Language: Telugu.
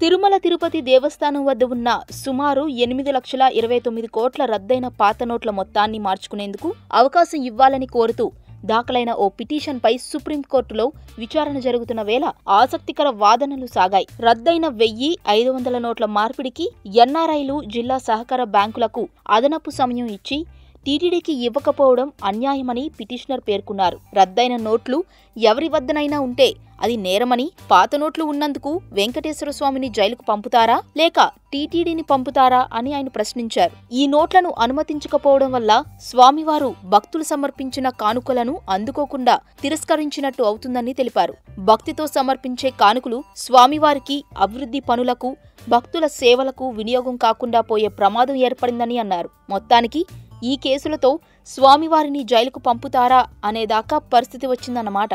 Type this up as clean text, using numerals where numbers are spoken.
తిరుమల తిరుపతి దేవస్థానం వద్ద ఉన్న సుమారు 8,29 కోట్ల రద్దయిన పాత నోట్ల మొత్తాన్ని మార్చుకునేందుకు అవకాశం ఇవ్వాలని కోరుతూ దాఖలైన ఓ పిటిషన్పై సుప్రీంకోర్టులో విచారణ జరుగుతున్న వేళ ఆసక్తికర వాదనలు సాగాయి. రద్దయిన 1,500 నోట్ల మార్పిడికి ఎన్ఆర్ఐలు జిల్లా సహకార బ్యాంకులకు అదనపు సమయం ఇచ్చి టీటీడీకి ఇవ్వకపోవడం అన్యాయమని పిటిషనర్ పేర్కొన్నారు. రద్దయిన నోట్లు ఎవరి వద్దనైనా ఉంటే అది నేరమని, పాత నోట్లు ఉన్నందుకు వెంకటేశ్వర స్వామిని జైలుకు పంపుతారా లేక టీటీడీని పంపుతారా అని ఆయన ప్రశ్నించారు. ఈ నోట్లను అనుమతించకపోవడం వల్ల స్వామివారు భక్తులు సమర్పించిన కానుకలను అందుకోకుండా తిరస్కరించినట్టు అవుతుందని తెలిపారు. భక్తితో సమర్పించే కానుకలు స్వామివారికి, అభివృద్ధి పనులకు, భక్తుల సేవలకు వినియోగం కాకుండా పోయే ప్రమాదం ఏర్పడిందని అన్నారు. మొత్తానికి ఈ కేసులతో స్వామివారిని జైలుకు పంపుతారా అనేదాకా పరిస్థితి వచ్చిందన్నమాట.